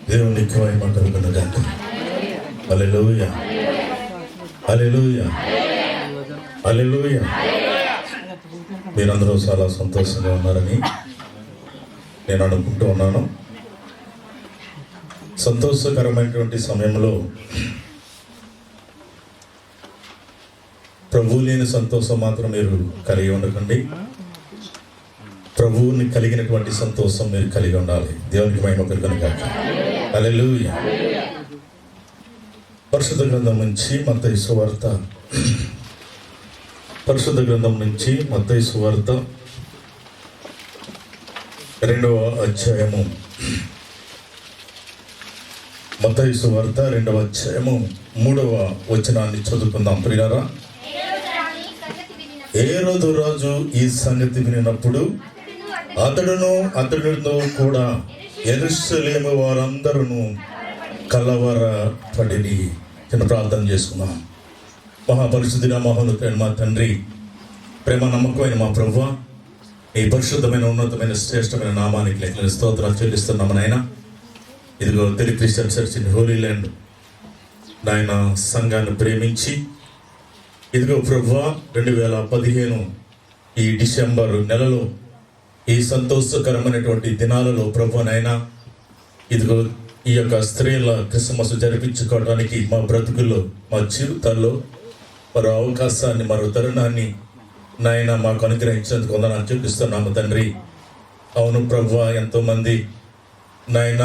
దేవునికి మహిమ కలుగును గాక. హల్లెలూయా, హల్లెలూయా, హల్లెలూయా. మీరందరూ చాలా సంతోషంగా ఉన్నారని నేను అనుకుంటూ ఉన్నాను. సంతోషకరమైనటువంటి సమయంలో ప్రభువు లేని సంతోషం మాత్రం మీరు కలిగి ఉండకండి. ప్రభువుని కలిగినటువంటి సంతోషం మీరు కలిగి ఉండాలి. దేవునికి మహిమ కలుగును గాక. హల్లెలూయా. పరిశుద్ధ గ్రంథం నుంచి మత్తయి సువార్త, పరిశుద్ధ గ్రంథం నుంచి మత్తయి సువార్త 2వ అధ్యాయము, మత్తయి సువార్త 2వ అధ్యాయము 3వ వచనాన్ని చదువుకుందాం. ప్రియులారా, హేరోదు రాజు ఈ సంగతి వినినప్పుడు అతడును కూడా యెరూషలేము వారందరూ కలవరపడిరి. చిన్న ప్రార్థన చేసుకున్నాం. మహాపరిశుద్ధుడ, మహోన్నతుడైన మా తండ్రి, ప్రేమ నమ్మకమైన మా ప్రభువా, ఈ పరిశుద్ధమైన ఉన్నతమైన శ్రేష్టమైన నామానికి లెక్కల స్తోత్రాలు చెల్లిస్తున్నాము నాయన. ఇదిగో Telugu Christian church in Holi land నాయన సంఘాన్ని ప్రేమించి, ఇదిగో ప్రభువా 2015 ఈ డిసెంబర్ నెలలో ఈ సంతోషకరమైనటువంటి దినాలలో ప్రభువా నాయన, ఇదిగో ఈ యొక్క స్త్రీల క్రిస్మస్ జరిపించుకోవడానికి మా బ్రతుకుల్లో, మా జీవితాల్లో మరో అవకాశాన్ని, మరో తరుణాన్ని నాయన మాకు అనుగ్రహించేందుకు వందనాలు చూపిస్తున్నాము తండ్రి. అవును ప్రభువా, ఎంతోమంది నాయన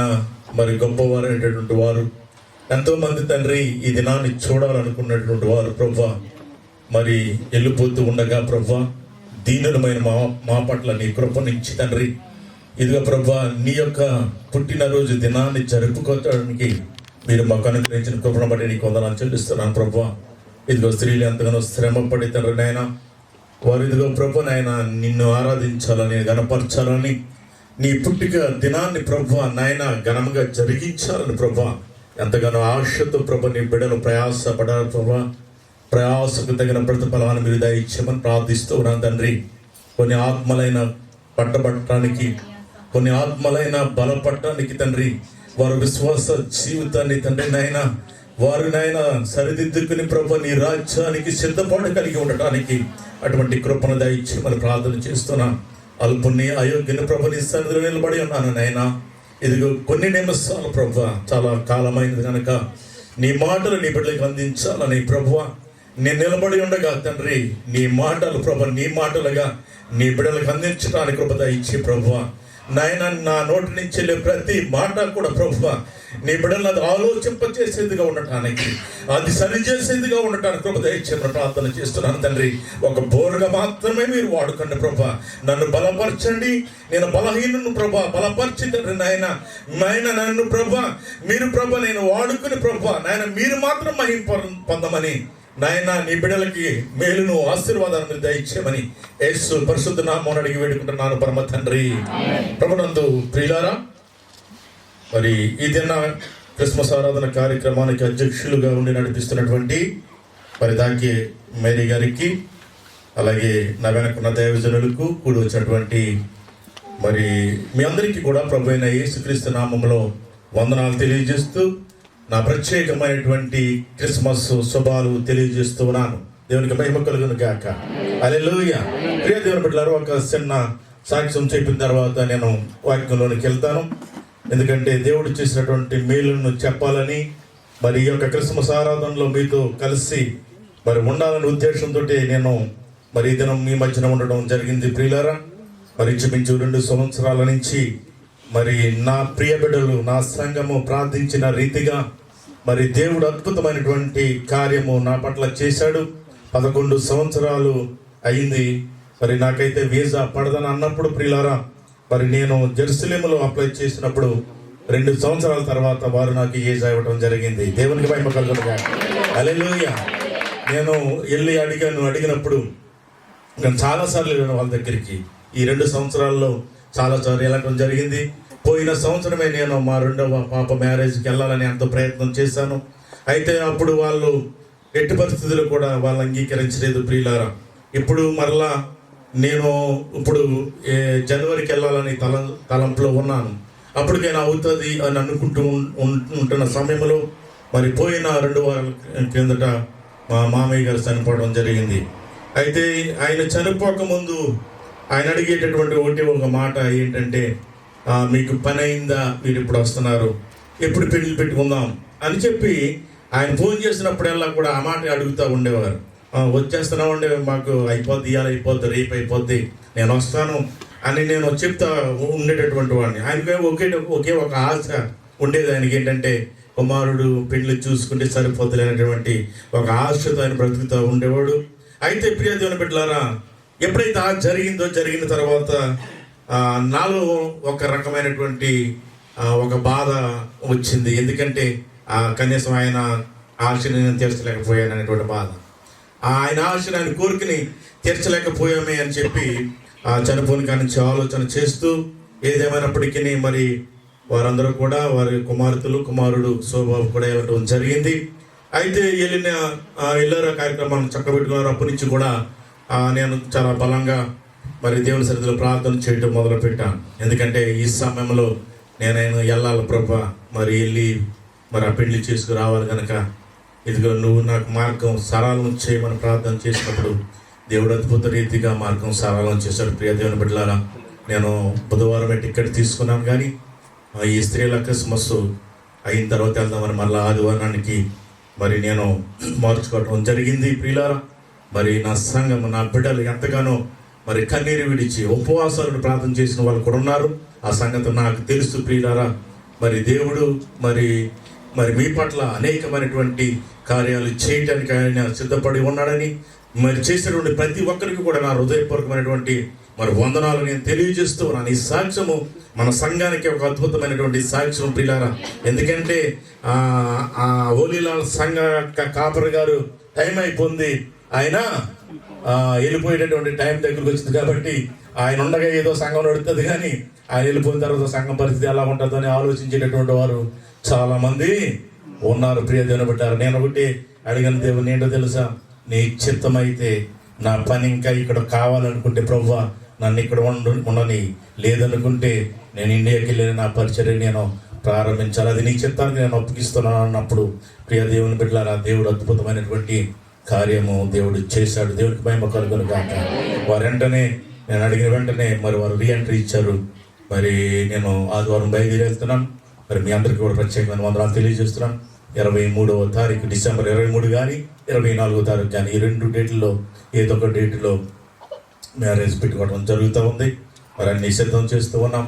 మరి గొప్పవారైనటువంటి వారు, ఎంతోమంది తండ్రి ఈ దినాన్ని చూడాలనుకున్నటువంటి వారు ప్రభువా మరి వెళ్ళిపోతూ ఉండగా ప్రభువా, దీనులమైన మా పట్ల నీ కృపనిచ్చి తండ్రి, ఇదిగో ప్రభువా నీ యొక్క పుట్టినరోజు దినాన్ని జరుపుకోవడానికి మీరు మాకు అనుగ్రహించిన కృపను బట్టి నీకు వందనాలు చెల్లిస్తున్నాను ప్రభువా. ఇదిగో స్త్రీలు ఎంతగానో శ్రమ పడి తండ్రి నాయన, వారు ఇదిగో ప్రభు నాయన నిన్ను ఆరాధించాలని, గణపరచాలని, నీ పుట్టిక దినాన్ని ప్రభువా నాయన ఘనంగా జరిగించాలని ప్రభువా ఎంతగానో ఆశతో ప్రభు నీ బిడ్డలు ప్రయాసపడాలి ప్రభువా. ప్రయాసకు తగిన ప్రతిఫలాన్ని మీరు దయచేయమని ప్రార్థిస్తూ ఉన్నాను తండ్రి. కొన్ని ఆత్మలైన పట్టబట్టడానికి, కొన్ని ఆత్మలైన బలపడటానికి తండ్రి, వారి విశ్వాస జీవితాన్ని తండ్రి నాయన వారు నాయన సరిదిద్దుకుని ప్రభు నీ రాజ్యానికి సిద్ధపాటు కలిగి ఉండటానికి అటువంటి కృపను దయచేయమని ప్రార్థన చేస్తున్నాను. అల్పుని అయోగ్యని ప్రభు నీ సన్నిధిలో నిలబడి ఉన్నాను నాయన. ఇదిగో కొన్ని నిమిషాలు ప్రభు, చాలా కాలమైనది కనుక నీ మాటలు నీ బిడ్డలకు అందించాలని ప్రభువా నేను నిలబడి ఉండగా తండ్రి, నీ మాటలు ప్రభు నీ మాటలుగా నీ బిడ్డలకు అందించడానికి కృప దయచేయి ప్రభువా నాయన. నా నోటి నుంచి వెళ్ళే ప్రతి మాట కూడా ప్రభువా నీ బిడ్డలను అది ఆలోచింపచేసేదిగా ఉండటానికి, అది సరిచేసేదిగా ఉండటానికి కృప దయచేయమని ప్రార్థన చేస్తున్నాను తండ్రి. ఒక బోరుగా మాత్రమే మీరు వాడుకోండి ప్రభా. నన్ను బలపరచండి, నేను బలహీనను ప్రభా, బలపరిచి తండ్రి నాయన నన్ను ప్రభా మీరు ప్రభా నేను వాడుకుని ప్రభా నాయన మీరు మాత్రం మహిమ పొందమని నాయన నీ బిడ్డలకి మేలును ఆశీర్వాదాన్ని మీరు దయచేయమని యేసు పరిశుద్ధ నామమున అడిగి వేడుకుంటున్నాను పరమ తండ్రి. ప్రభునందు ప్రియులారా, మరి ఈ దిన క్రిస్మస్ ఆరాధన కార్యక్రమానికి అధ్యక్షులుగా ఉండి నడిపిస్తున్నటువంటి మరి దానికి మేరీ గారికి, అలాగే నా వెనకున్న దైవజనులకు కూడి వచ్చినటువంటి మరి మీ అందరికీ కూడా ప్రభు అయిన యేసుక్రీస్తు నామములో వందనాలు తెలియజేస్తూ నా ప్రత్యేకమైనటువంటి క్రిస్మస్ శుభాలు తెలియజేస్తూ ఉన్నాను. దేవునికి మహిమ కలుగును గాక. హల్లెలూయా. ప్రియ దేవుని బిడ్డలారా, ఒక చిన్న సాక్ష్యం చెప్పిన తర్వాత నేను వాక్యంలోనికి వెళ్తాను. ఎందుకంటే దేవుడు చేసినటువంటి మేలును చెప్పాలని, మరి ఈ యొక్క క్రిస్మస్ ఆరాధనలో మీతో కలిసి మరి ఉండాలనే ఉద్దేశంతో నేను మరి ఈ దినం మీ మధ్యన ఉండడం జరిగింది. ప్రియులారా, మరి ఇంచుమించు 2 సంవత్సరాల నుంచి మరి నా ప్రియ బిడ్డలు, నా సంఘము ప్రార్థించిన రీతిగా మరి దేవుడు అద్భుతమైనటువంటి కార్యము నా పట్ల చేశాడు. 11 సంవత్సరాలు అయింది. మరి నాకైతే వీసా పడదని అన్నప్పుడు ప్రియులారా, మరి నేను జెరూసలేములో అప్లై చేసినప్పుడు 2 సంవత్సరాల తర్వాత వారు నాకు వీసా ఇవ్వడం జరిగింది. దేవునికి మహిమ కలుగును గాక. హల్లెలూయా. నేను వెళ్ళి అడిగినప్పుడు నేను చాలాసార్లు వెళ్ళాను వాళ్ళ దగ్గరికి. ఈ 2 సంవత్సరాల్లో చాలాసార్లు వెళ్ళడం జరిగింది. పోయిన సంవత్సరమే నేను మా 2వ పాప మ్యారేజ్కి వెళ్ళాలని ఎంతో ప్రయత్నం చేశాను. అయితే అప్పుడు వాళ్ళు ఎట్టి పరిస్థితులు కూడా వాళ్ళు అంగీకరించలేదు ప్రియులారా. ఇప్పుడు మరలా నేను ఇప్పుడు జనవరికి వెళ్ళాలని తలంపులో ఉన్నాను. అప్పటికైనా అవుతుంది అని అనుకుంటూ ఉంటున్న సమయంలో మరి పోయిన 2 వారాల కిందట మా మామయ్య గారు చనిపోవడం జరిగింది. అయితే ఆయన చనిపోకముందు ఆయన అడిగేటటువంటి ఒక మాట ఏంటంటే, మీకు పని అయిందా, మీరు ఇప్పుడు వస్తున్నారు, ఎప్పుడు పెళ్లి పెట్టుకుందాం అని చెప్పి ఆయన ఫోన్ చేసినప్పుడల్లా కూడా ఆ మాట అడుగుతూ ఉండేవారు. వచ్చేస్తున్నామండి, మాకు అయిపోద్ది, ఇవాళ అయిపోద్ది, రేపు అయిపోద్ది, నేను వస్తాను అని నేను చెప్తా ఉండేటటువంటి వాడిని. ఆయనకి ఒకే ఒక ఆశ ఉండేది. ఆయనకి ఏంటంటే కుమారుడు పెళ్లి చూసుకుంటే సరిపోతులేనటువంటి ఒక ఆశతో ఆయన బ్రతుకుతూ ఉండేవాడు. అయితే ప్రియ దేవుని బిడ్డలారా, ఎప్పుడైతే జరిగిన తర్వాత నాలో ఒక రకమైనటువంటి ఒక బాధ వచ్చింది. ఎందుకంటే కనీసం ఆయన ఆశని నేను తీర్చలేకపోయాను అనేటువంటి బాధ, ఆయన ఆశని, ఆయన కోరికని తీర్చలేకపోయామే అని చెప్పి చనిపోని కాడి నుంచి ఆలోచన చేస్తూ, ఏదేమైనప్పటికీ మరి వారందరూ కూడా వారి కుమారుడు శోభాబు కూడా ఇవ్వడం జరిగింది. అయితే ఇల్లర కార్యక్రమాలను చక్కబెట్టుకున్నారు. అప్పటి నుంచి కూడా నేను చాలా బలంగా మరి దేవుని సన్నిధిలో ప్రార్థన చేయడం మొదలుపెట్టాను. ఎందుకంటే ఈ సమయంలో నేను వెళ్ళాలి ప్రభా, మరి వెళ్ళి మరి ఆ పెళ్లి చేసుకురావాలి కనుక ఇదిగో నువ్వు నాకు మార్గం సరళం చేయమని ప్రార్థన చేసినప్పుడు దేవుడు అద్భుత రీతిగా మార్గం సరళం చేశాడు. ప్రియ దేవుని బిడ్డలారా, నేను బుధవారమే టికెట్ తీసుకున్నాను, కానీ ఈ స్త్రీల క్రిస్మస్ అయిన తర్వాత వెళ్దామని మళ్ళీ ఆదివారానికి మరి నేను మార్చుకోవడం జరిగింది. ప్రియులారా, మరి నా సంఘం, నా బిడ్డలు ఎంతగానో మరి కన్నీరు విడిచి ఉపవాసాలను ప్రార్థన చేసిన వాళ్ళు కూడా ఉన్నారు. ఆ సంగతి నాకు తెలుసు. ప్రియులారా, మరి దేవుడు మరి మీ పట్ల అనేకమైనటువంటి కార్యాలు చేయడానికి ఆయన సిద్ధపడి ఉన్నాడని, మరి చేసినటువంటి ప్రతి ఒక్కరికి కూడా నా హృదయపూర్వకమైనటువంటి మరి వందనాలు నేను తెలియజేస్తూ ఉన్నాను. ఈ సాక్ష్యము మన సంఘానికి ఒక అద్భుతమైనటువంటి సాక్ష్యం ప్రియులారా. ఎందుకంటే ఓలీలాల్ సంఘ కాపర్ గారు టైం అయిపోయింది, ఆయన వెళ్ళిపోయేటటువంటి టైం దగ్గరకు వచ్చింది కాబట్టి ఆయన ఉండగా ఏదో సంఘం నడుస్తుంది, కానీ ఆయన వెళ్ళిపోయిన తర్వాత సంఘం పరిస్థితి ఎలా ఉంటుందని ఆలోచించేటటువంటి వారు చాలా మంది ఉన్నారు. ప్రియ దేవుని బిడ్డలారా, నేను ఒకటి అడిగిన దేవుని ఏంటో తెలుసా, నీ చిత్తమైతే నా పని ఇంకా ఇక్కడ కావాలనుకుంటే ప్రభువా నన్ను ఇక్కడ ఉండని, లేదనుకుంటే నేను ఇండియాకి వెళ్ళి నా పరిచర్య నేను ప్రారంభించాలి, అది నీ చిత్తానికి నేను ఒప్పిస్తున్నాను అన్నప్పుడు ప్రియ దేవుని బిడ్డలారా, దేవుడు అద్భుతమైనటువంటి కార్యము దేవుడు చేశాడు. దేవుడికి మహిమ కలుగును గాక. వారు వెంటనే నేను అడిగిన వెంటనే మరి వారు రీఎంట్రీ ఇచ్చారు. మరి నేను ఆదివారం బయలుదేరి వెళ్తున్నాను. మరి మీ అందరికీ కూడా ప్రత్యేకమైన వందనాలు తెలియజేస్తున్నాను. 23వ తారీఖు డిసెంబర్ 23 కానీ 24వ తారీఖు కానీ ఈ 2 డేట్లలో ఏదో ఒక డేట్లో మ్యారేజ్ పెట్టుకోవడం జరుగుతూ ఉంది. మరి అన్ని సిద్ధం చేస్తూ ఉన్నాం.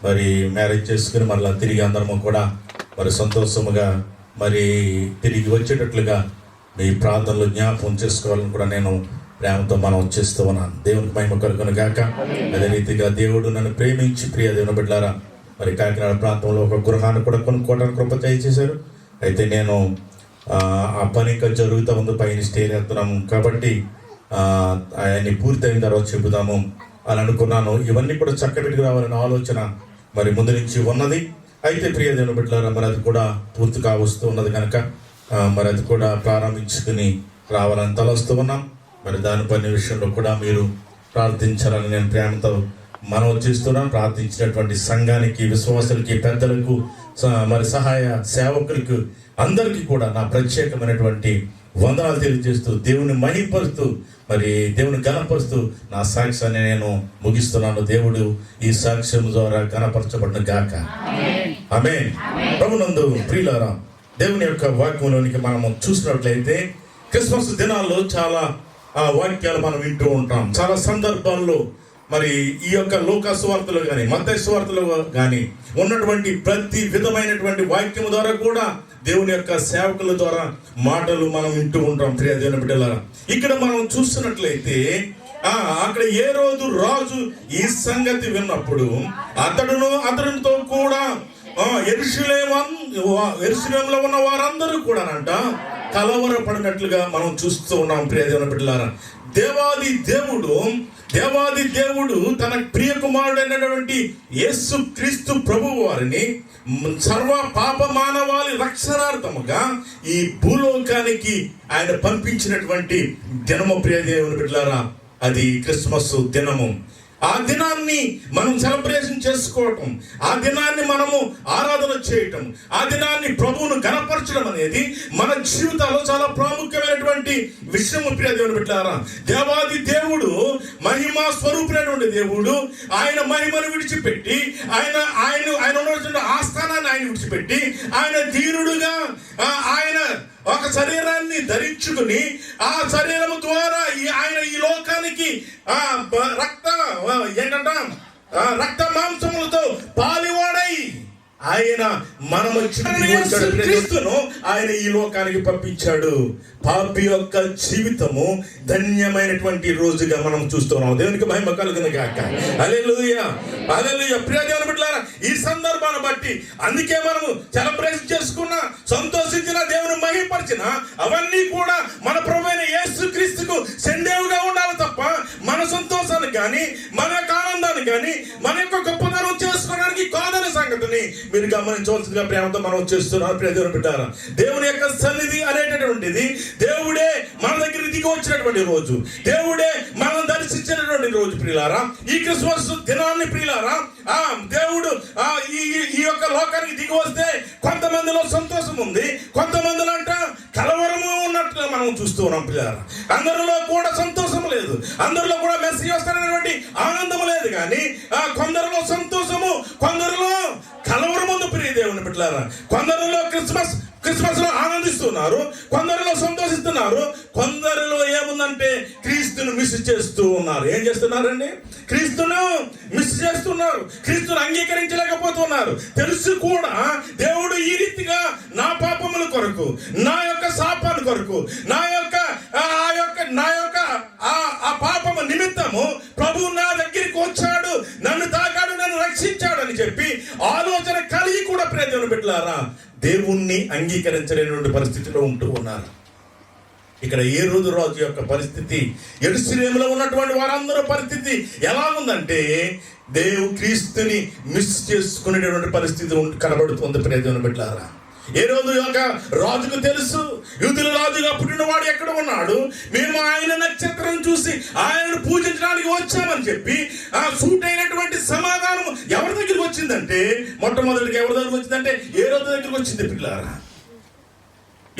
మరి మ్యారేజ్ చేసుకుని మళ్ళీ తిరిగి అందరము కూడా మరి సంతోషముగా మరి తిరిగి వచ్చేటట్లుగా మీ ప్రార్థనలు జ్ఞాపకం చేసుకోవాలని కూడా నేను ప్రేమతో మనం చేస్తూ ఉన్నాను. దేవునికి మహిమ కలుగును గాక. అదే రీతిగా దేవుడు నన్ను ప్రేమించి ప్రియ దేవుని బిడ్డలారా, మరి కాకినాడ ప్రాంతంలో ఒక గృహాన్ని కూడా కొనుక్కోవడానికి కృప చేశారు. అయితే నేను ఆ పని ఇంకా జరుగుతూ ఉంది, పైన స్టే చేస్తున్నాము కాబట్టి ఆయన్ని పూర్తయిన తర్వాత చెబుదాము అని అనుకున్నాను. ఇవన్నీ కూడా చక్కబెట్టుకు రావాలనే ఆలోచన మరి ముందు నుంచి ఉన్నది. అయితే ప్రియ దేవుని బిడ్డలారా, మరి అది కూడా పూర్తి కావస్తూ ఉన్నది కనుక మరి అది కూడా ప్రారంభించుకుని రావాలని తలస్తూ ఉన్నాం. మరి దాని పని విషయంలో కూడా మీరు ప్రార్థించాలని నేను ప్రేమతో మనవి చేస్తున్నాను. ప్రార్థించినటువంటి సంఘానికి, విశ్వాసులకి, పెద్దలకు, మరి సహాయ సేవకులకు అందరికీ కూడా నా ప్రత్యేకమైనటువంటి వందనాలు తెలియజేస్తూ, దేవుని మహిమపరుస్తూ, మరి దేవుని ఘనపరుస్తూ నా సాక్ష్యాన్ని నేను ముగిస్తున్నాను. దేవుడు ఈ సాక్ష్యం ద్వారా ఘనపరచబడిన గాక. ఆమేన్. ప్రభునందు ప్రియులారా, దేవుని యొక్క వాక్యంలోనికి మనము చూసినట్లయితే క్రిస్మస్ దినాల్లో చాలా వాక్యాలు మనం వింటూ ఉంటాం. చాలా సందర్భాల్లో మరి ఈ యొక్క లూకా సువార్తలో కానీ మత్తయి సువార్తలో కానీ ఉన్నటువంటి ప్రతి విధమైనటువంటి వాక్యం ద్వారా కూడా దేవుని యొక్క సేవకుల ద్వారా మాటలు మనం వింటూ ఉంటాం. ప్రియ దేవుని బిడ్డలారా, ఇక్కడ మనం చూస్తున్నట్లయితే అక్కడ ఏ రోజు రాజు ఈ సంగతి విన్నప్పుడు అతనితో కూడా యెరూషలేములో ఉన్న వారందరూ కూడానంట కలవరపడినట్లుగా మనం చూస్తూ ఉన్నాం. ప్రియ దేవుని బిడ్డలారా, దేవాది దేవుడు తన ప్రియ కుమారుడైనటువంటి యేసు క్రీస్తు ప్రభు వారిని సర్వ పాప మానవాళి రక్షణార్థముగా ఈ భూలోకానికి ఆయన పంపించినటువంటి దినము. ప్రియ దేవుని బిడ్డలారా, అది క్రిస్మస్ దినము. ఆ దినాన్ని మనం సెలబ్రేషన్ చేసుకోవటం, ఆ దినాన్ని మనము ఆరాధన చేయటం, ఆ దినాన్ని ప్రభువును ఘనపరచడం అనేది మన జీవితాల్లో చాలా ప్రాముఖ్యమైనటువంటి విషయము. ప్రియ దేవుని బిడ్డలారా, దేవాది దేవుడు మహిమా స్వరూపుడైనటువంటి దేవుడు ఆయన మహిమను విడిచిపెట్టి ఆయన ఉన్నటువంటి ఆస్థానాన్ని ఆయన విడిచిపెట్టి ఆయన దీనుడుగా ఆయన ఒక శరీరాన్ని ధరించుకుని ఆ శరీరము ద్వారా ఆయన ఈ లోకానికి రక్త మాంసములతో పాలివాడై ఆయన మనము క్రీస్తును ఆయన ఈ లోకానికి పంపించాడు. పాపి యొక్క జీవితము ధన్యమైనటువంటి రోజుగా మనం చూస్తున్నాం. దేవునికి మహిమ కలుగును గాక. హల్లెలూయా, హల్లెలూయా. ప్రియ దేవుని బిడ్డలారా, ఈ సందర్భాన్ని బట్టి అందుకే మనము సెలబ్రేషన్ చేసుకున్న, సంతోషించిన, దేవుని మహిమపరిచిన అవన్నీ కూడా మన ప్రభువైన యేసుక్రీస్తుకు సెందేవుగా ఉండాలి తప్ప మన సంతోషానికి కానీ మన యొక్క ఆనందాన్ని కానీ మన యొక్క గొప్పతనం చేసుకోవడానికి కాదనే సంగతిని మీరు గమనించవలసిందిగా ప్రేమతో మనం చేస్తున్నాం. ప్రియ దేవుని బిడ్డలారా, దేవుని యొక్క సన్నిధి అనేటటువంటిది దేవుడే మన దగ్గర దిగి వచ్చినటువంటి రోజు, దేవుడే మనం దర్శించినటువంటి రోజు. ప్రియులారా, ఈ క్రిస్మస్ దినాన్ని ప్రియులారా దేవుడు ఈ యొక్క లోకానికి దిగి వస్తే కొంతమందిలో సంతోషం ఉంది, కొంతమందిలో అంట కలవరము ఉన్నట్టుగా మనం చూస్తూ ఉన్నాం. ప్రియులారా, అందరిలో కూడా సంతోషం లేదు, అందరిలో కూడా మెసేజ్ వస్తానటువంటి ఆనందం లేదు. కానీ కొందరిలో సంతోషము, కొందరిలో కలవరం ఉంది. ప్రియ దేవుని బిడ్డలారా, కొందరిలో క్రిస్మస్ లో ఆనందిస్తున్నారు, కొందరిలో సంతోషిస్తున్నారు, కొందరిలో ఏముందంటే క్రీస్తును మిస్ చేస్తూ ఉన్నారు. ఏం చేస్తున్నారండి? క్రీస్తును మిస్ చేస్తున్నారు, క్రీస్తును అంగీకరించలేకపోతున్నారు. తెలుసు కూడా దేవుడు ఈ రీతిగా నా పాపముల కొరకు, నా యొక్క శాపాల కొరకు, నా యొక్క పాపము నిమిత్తము ప్రభు నా దగ్గరికి వచ్చాడు, నన్ను తాకాడు, నన్ను రక్షించాడు అని చెప్పి ఆలోచన కలిగి కూడా ప్రియ దేవుని బిడ్డలారా దేవుణ్ణి అంగీకరించలేనటువంటి పరిస్థితిలో ఉంటూ ఉన్నారు. ఇక్కడ ఏ రోజు రాజు యొక్క పరిస్థితి, యెరూషలేములో ఉన్నటువంటి వారందరూ పరిస్థితి ఎలా ఉందంటే క్రీస్తుని మిస్ చేసుకునేటువంటి పరిస్థితి కనబడుతుంది. ప్రియ దేవుని బిడ్డలారా, ఏ రోజు యొక్క రాజుకు తెలుసు యూదుల రాజుగా పుట్టినవాడు ఎక్కడ ఉన్నాడు, మేము ఆయన నక్షత్రం చూసి ఆయనను పూజించడానికి వచ్చామని చెప్పి ఆ సూట్ అయినటువంటి సమాధానం ఎవరి దగ్గరికి వచ్చిందంటే, మొట్టమొదటిగా ఎవరి దగ్గరికి వచ్చిందంటే ఏ రోజు దగ్గరికి వచ్చింది. పిల్లారా,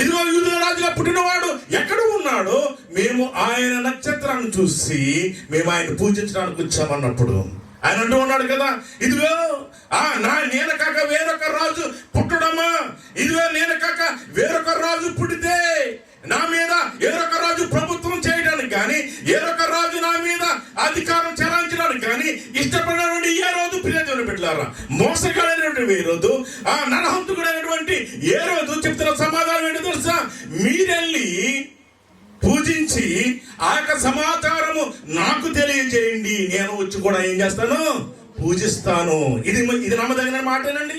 ఇదిగో యూదుల రాజుగా పుట్టినవాడు ఎక్కడ ఉన్నాడో, మేము ఆయన నక్షత్రాన్ని చూసి మేము ఆయన పూజించడానికి వచ్చామన్నప్పుడు ఆయన అంటూ ఉన్నాడు కదా, ఇదిగో నేను కాక వేరొక రాజు పుట్టడమా, ఇదిగో నేను కాక వేరొక రాజు పుట్టితే నా మీద ఏరొక రాజు ప్రభుత్వం చేయడానికి కానీ, ఏరొక రాజు నా మీద అధికారం చెలాయించడానికి కానీ ఇష్టపడినటువంటి ఏ రోజు ప్రియ దేవుని బిడ్డలారా, మోసగాడైనటువంటి ఏ రోజు, నరహంతకుడైనటువంటి ఏ రోజు చెప్తున్న సమాధానం ఏంటో తెలుసా? మీరెళ్ళి పూజించి ఆ యొక్క సమాచారము నాకు తెలియజేయండి, నేను వచ్చి కూడా ఏం చేస్తాను? పూజిస్తాను. ఇది నమ్మదగిన మాటేనండి,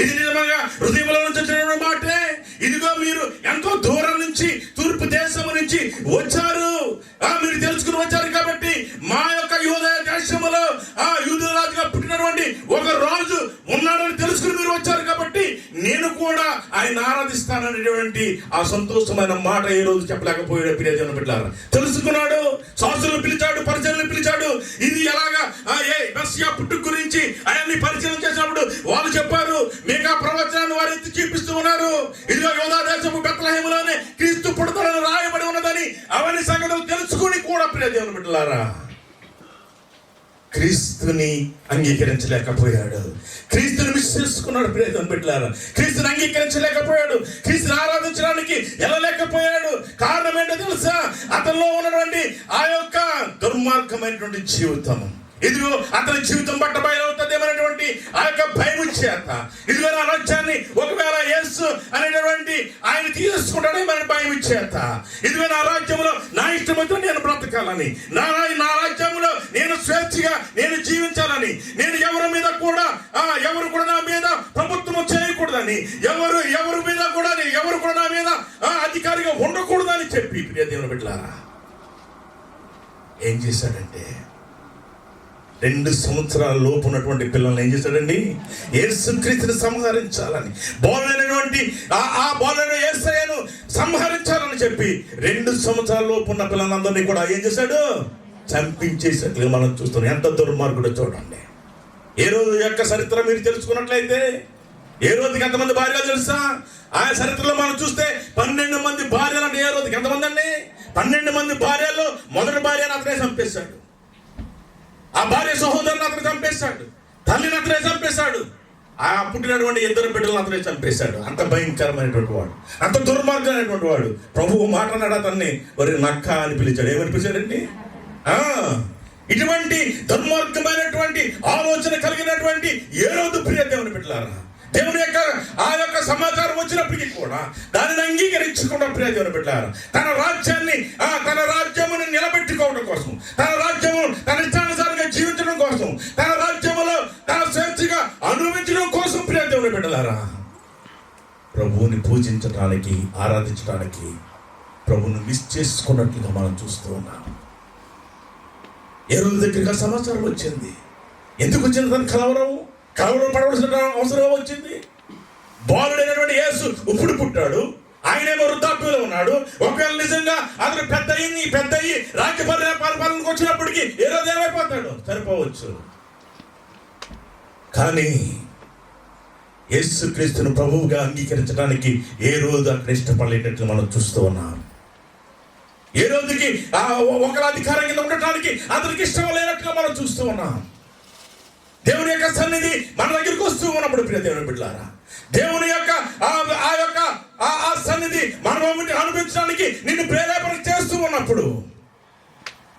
ఇది నిజంగా హృదయంలో నుంచి వచ్చిన మాటే. ఇదిగో మీరు ఎంతో దూరం నుంచి, తూర్పు దేశము నుంచి వచ్చారు, మీరు తెలుసుకుని వచ్చారు కాబట్టి మా యొక్క యూదయ దేశములో యూదుల రాజుగా పుట్టినటువంటి ఒక రాజు ఉన్నాడని తెలుసుకుని మీరు వచ్చారు కాబట్టి నేను కూడా ఆయన ఆరాధిస్తాననేటువంటి ఆ సంతోషమైన మాట ఏ రోజు చెప్పలేకపోయాడు. ప్రియ దేవుని బిడ్డలారా, తెలుసుకున్నాడు, శాస్త్రులను పిలిచాడు, పరిచయాలను పిలిచాడు. ఇది ఎలాగా మెస్సియా పుట్టుక గురించి ఆయన్ని పరిచయం చేసినప్పుడు వాళ్ళు చెప్పారు, మీకా ప్రవచనాన్ని వారు ఎత్తి చూపిస్తూ ఉన్నారు. ఇదిగో యూదా దేశము బెత్లెహేములోనే క్రీస్తు పుడతాడని రాయబడి ఉన్నదని అవన్నీ సంగతులు తెలుసుకుని కూడా ప్రియ దేవుని బిడ్డలారా క్రీస్తుని అంగీకరించలేకపోయాడు, క్రీస్తుని మిస్ చేసుకున్నాడు. ప్రియ దేవుని బిడ్డలారా, క్రీస్తుని అంగీకరించలేకపోయాడు, క్రీస్తుని ఆరాధించడానికి వెళ్ళలేకపోయాడు. కారణం ఏంటో తెలుసా? అతనిలో ఉన్నటువంటి ఆ యొక్క దుర్మార్గమైనటువంటి జీవితం. ఇదిగో అతని జీవితం బట్ట బయలవుతుంది ఏమనేటువంటి ఆ యొక్క భయం చేత, ఇదిగో నా రాజ్యాన్ని ఒకవేళ యేసు అనేటువంటి ఆయన తీసుకుంటాడేమని భయం చేత, ఇదిగో నా రాజ్యంలో నా ఇష్టమైతే నేను బ్రతకాలని, నా రాజ్యంలో నేను స్వేచ్ఛగా నేను జీవించాలని, నేను ఎవరి మీద కూడా ఎవరు కూడా నా మీద ప్రభుత్వం చేయకూడదని, ఎవరి మీద కూడా ఎవరు కూడా నా మీద అధికారిగా ఉండకూడదని చెప్పి ప్రియ దేవుని బిడ్డలారా ఏం చేశాడంటే 2 సంవత్సరాల లోపు ఉన్నటువంటి పిల్లల్ని ఏం చేశాడండి? యేసుక్రీస్తుని సంహరించాలని, బాలుడైనటువంటి ఆ బాలుడైన యేసయ్యను సంహరించాలని చెప్పి 2 సంవత్సరాల లోపు ఉన్న పిల్లలందరినీ కూడా ఏం చేశాడు? చంపించేసినట్లుగా మనం చూస్తున్నాం. ఎంత దుర్మార్గుడో చూడండి. ఏ రోజు యొక్క చరిత్ర మీరు తెలుసుకున్నట్లయితే ఏ రోజుకి ఎంతమంది భార్యలు తెలుసా? ఆ చరిత్రలో మనం చూస్తే 12 మంది భార్యలు అంటే ఏ రోజుకి ఎంతమంది అండి? 12 మంది భార్యలు మొదటి భార్యను అతనే చంపేశాడు. ఆ భార్య సహోదరుని అతను చంపేశాడు. తల్లిని అతనే చంపేశాడు. ఆ పుట్టినటువంటి 2 బిడ్డలను అతనే చంపేశాడు. అంత భయంకరమైనటువంటి వాడు, అంత దుర్మార్గమైనటువంటి వాడు. ప్రభువు మాట్లాడాడు అతన్ని, ఒరే నక్క అని పిలిచాడు. ఏమని పిలిచాడండి? ఇటువంటి దుర్మార్గమైనటువంటి ఆలోచన కలిగినటువంటి ఏ రోజు ప్రియ దేవుని బిడ్డలారా, దేవుని యొక్క ఆ యొక్క సమాచారం వచ్చినప్పటికీ కూడా దానిని అంగీకరించకుండా ప్రియ దేవుని బిడ్డలారా, తన రాజ్యమును నిలబెట్టుకోవడం కోసం, తన రాజ్యము తన ఇష్టానుసారంగా జీవించడం కోసం, తన రాజ్యములో తన స్వేచ్ఛగా అనుభవించడం కోసం ప్రియ దేవుని బిడ్డలారా, ప్రభువుని పూజించడానికి, ఆరాధించడానికి ప్రభువుని మిస్ చేసుకున్నట్లుగా మనం చూస్తూ ఉన్నాం. ఏ రోజు దగ్గరికి సమాచారం వచ్చింది. ఎందుకు వచ్చింది? తన కలవరం పడవలసిన అవసరం వచ్చింది. బాలుడైనటువంటి యేసు ఇప్పుడు పుట్టాడు, ఆయనేమో వృద్ధాప్యంలో ఉన్నాడు. ఒకవేళ నిజంగా అతను పెద్ద అయ్యి రాజ్య పరిపాలనకు వచ్చినప్పటికీ ఏ రోజు ఏమైపోతాడు? సరిపోవచ్చు. కానీ యేసుక్రీస్తును ప్రభువుగా అంగీకరించడానికి ఏ రోజు అక్కడ ఇష్టపడలేటట్లు మనం చూస్తూ ఉన్నాం. ఏ రోజుకి ఒకరి అధికారం కింద ఉండటానికి అతనికి ఇష్టం లేనట్టుగా మనం చూస్తూ ఉన్నాం. దేవుని యొక్క సన్నిధి మన దగ్గరికి వస్తూ ఉన్నప్పుడు ప్రియ దేవుని బిడ్డలారా, దేవుని యొక్క ఆ సన్నిధి మనం అనుభవించడానికి నిన్ను ప్రేరేపణ చేస్తూ ఉన్నప్పుడు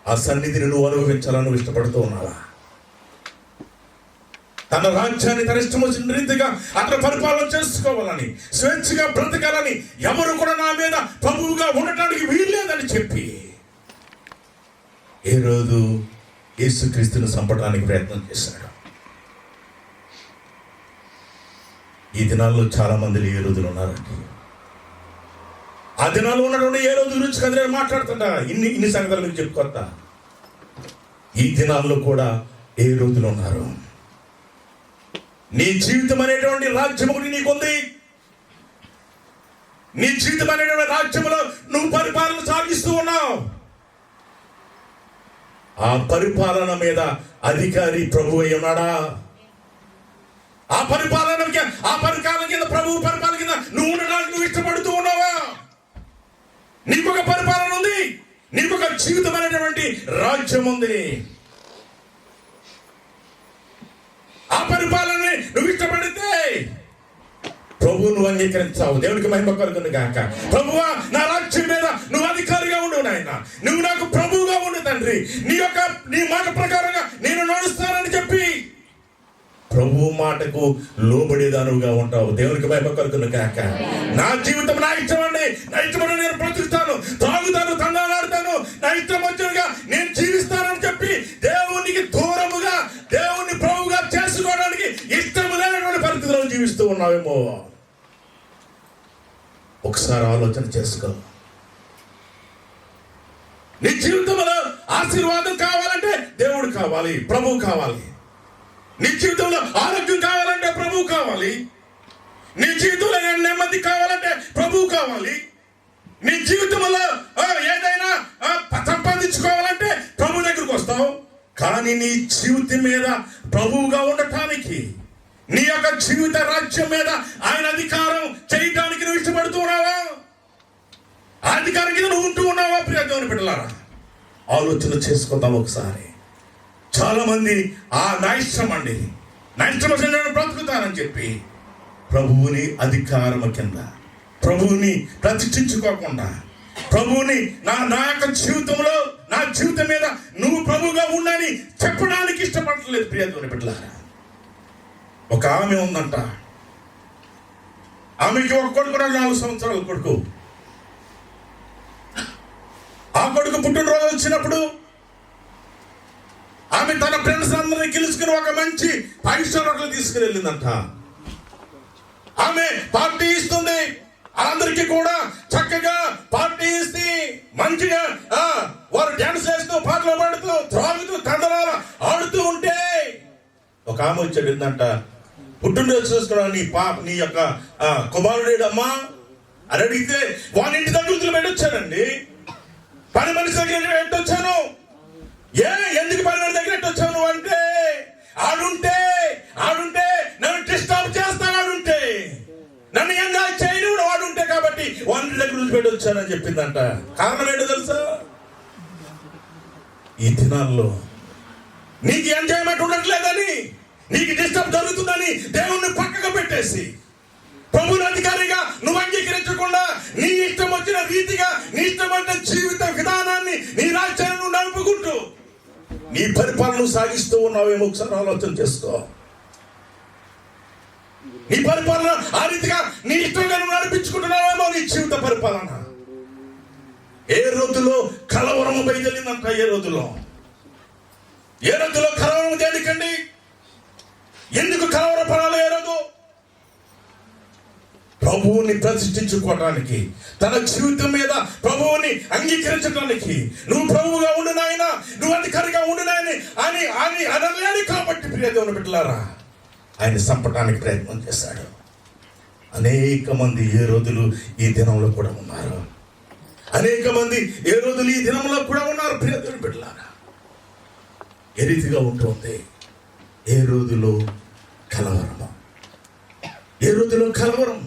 ఆ సన్నిధిని నువ్వు అనుభవించాలని ఇష్టపడుతూ ఉన్నావా? తన రాజ్యాన్ని తన ఇష్టం వచ్చిన రీతిగా అతను పరిపాలన చేసుకోవాలని, స్వేచ్ఛగా బ్రతకాలని, ఎవరు కూడా నా మీద ప్రభువుగా ఉండటానికి వీల్లేదని చెప్పి ఏ రోజు యేసుక్రీస్తును చంపడానికి ప్రయత్నం చేశాడు. ఈ దినాల్లో చాలా మంది ఏ రోజులు ఉన్నారండి. ఆ దినాల్లో ఉన్నటువంటి ఏ రోజు గురించి కదా నేను మాట్లాడుతుంటా. ఇన్ని సంగతులు మీకు చెప్పుకొస్తా. ఈ దినాల్లో కూడా ఏ రోజులు ఉన్నారు. నీ జీవితం అనేటువంటి రాజ్యం ఒకటి నీకుంది. నీ జీవితం అనేటువంటి రాజ్యంలో నువ్వు పరిపాలన సాగిస్తూ ఉన్నావు. ఆ పరిపాలన మీద అధికారి ప్రభు అయి ఉన్నాడా? ఆ పరిపాలన కింద ప్రభు పరిపాలన కింద నువ్వు ఉండడానికి నువ్వు ఇష్టపడుతూ ఉన్నావా? నీకొక పరిపాలన ఉంది, నీకొక జీవితం అనేటువంటి రాజ్యం ఉంది. ఆ పరిపాలనని నువ్వు ఇష్టపడితే ప్రభు నువ్వు అంగీకరించావు. దేవునికి మహిమ కలుగును గాక. ప్రభువా, నా రాజ్యం మీద నువ్వు అధికారిగా ఉండు నాయన, నువ్వు నాకు ప్రభువుగా ఉండు తండ్రి, నీ మాట ప్రకారంగా నేను నడుస్తానని చెప్పి ప్రభు మాటకు లోబడేదానుగా ఉంటావు. దేవునికి మహిమ కలుగును గాక. నా జీవితం నా ఇష్టం అండి, నా ఇష్టమని నేను బ్రతుకుతాను, తాగుతాను, తండాలాడతాను, నా ఇష్టం వచ్చినగా నేను జీవిస్తానని చెప్పి దేవునికి దూరముగా దేవుని ప్రభువుగా చేసుకోవడానికి ఇష్టం లేనటువంటి పరిస్థితుల్లో జీవిస్తూ ఉన్నావేమో. ఒకసారి ఆలోచన చేసుకో. నీ జీవితంలో ఆశీర్వాదం కావాలంటే దేవుడు కావాలి, ప్రభువు కావాలి. నీ జీవితంలో ఆరోగ్యం కావాలంటే ప్రభువు కావాలి. నీ జీవితంలో నెమ్మది కావాలంటే ప్రభువు కావాలి. నీ జీవితంలో ఏదైనా సంపాదించుకోవాలంటే ప్రభు దగ్గరకు వస్తావు. కానీ నీ జీవితం మీద ప్రభువుగా ఉండటానికి, నీ యొక్క జీవిత రాజ్యం మీద ఆయన అధికారం చేయడానికి నువ్వు ఇష్టపడుతూ ఉన్నావా? ఆ అధికారం కింద నువ్వు ఉంటూ ఉన్నావా? ప్రియ దేవుని బిడ్డలారా, ఆలోచన చేసుకుందాం ఒకసారి. చాలా మంది నా ఇష్టం అండి, నా ఇష్టం నేను బ్రతుకుతానని చెప్పి ప్రభువుని అధికారం కింద, ప్రభువుని ప్రతిష్ఠించుకోకుండా, ప్రభువుని నా యొక్క జీవితంలో, నా జీవితం మీద నువ్వు ప్రభువుగా ఉండని చెప్పడానికి ఇష్టపడలేదు. ప్రియ దేవుని బిడ్డలారా, ఒక ఆమె ఉందంట. ఆమెకి ఒక కొడుకు, 4 సంవత్సరాల కొడుకు. ఆ కొడుకు పుట్టినరోజు వచ్చినప్పుడు ఆమె తన ఫ్రెండ్స్ అందరినీ గెలుచుకుని ఒక మంచి 5 స్టార్ హోటల్ తీసుకుని వెళ్ళిందంట. ఆమె పార్టీ ఇస్తుంది, అందరికీ కూడా చక్కగా పార్టీ ఇస్తే మంచిగా వారు డాన్స్ చేస్తూ, పాటలు పాడుతూ, త్రాగుతూ, తండరాలు ఆడుతూ ఉంటే ఒక ఆమె వచ్చి అడిగిందంట, పుట్టినరోజు చూసుకోవడానికి నీ యొక్క కుమారుడేడమ్మా అని అడిగితే, వాళ్ళ ఇంటి దగ్గర పెట్టొచ్చానండి, పని మనిషి దగ్గర పెట్టొచ్చాను. ఎందుకు పని మనిషి దగ్గర పెట్టొచ్చాను అంటే, ఆడుంటే వదిలిపెట్టి వచ్చానని చెప్పిందంట. కారణం ఏంటో తెలుసా? ఈ దినాల్లో నీకు ఎంజాయ్మెంట్ ఉండట్లేదని, నీకు డిస్టర్బ్ జరుగుతుందని దేవుణ్ణి పక్కకు పెట్టేసి ప్రభువుని అధికారిగా నువ్వు అంగీకరించకుండా నీ ఇష్టం వచ్చిన రీతిగా నీ ఇష్టమైన జీవిత విధానాన్ని నీ రాజ్యాన్ని నడుపుకుంటూ నీ పరిపాలన సాగిస్తూ ఉన్నావేమో ఒకసారి ఆలోచన చేసుకో. నీ పరిపాలన ఆ రీతిగా నీ ఇష్టంగా నువ్వు నడిపించుకుంటున్నావేమో నీ జీవిత పరిపాలన. ఏ రోజులో కలవరము బయలుదేరిందంట. ఏ రోజులో కలవరం దేనికండి? ఎందుకు కలవరపడాలి? ఏ రోజు ప్రభువుని ప్రతిష్ఠించుకోవడానికి, తన జీవితం మీద ప్రభువుని అంగీకరించడానికి, నువ్వు ప్రభువుగా ఉండు నాయన, నువ్వు అధికారిగా ఉండు నాయని అని అని అనలేడు. కాబట్టి ప్రియ దేవుని బిడ్డలారా, ఆయన చంపడానికి ప్రయత్నం చేశాడు. అనేక మంది ఏ రోజులు ఈ దినంలో కూడా ఉన్నారు. అనేక మంది ఏ రోజులు ఈ దినంలో కూడా ఉన్నారు. ప్రియ దేవుని బిడ్డలారా, ఏ రీతిగా ఉంటుంది? ఏ రోజులో కలవరము, ఏ రోజులో కలవరం.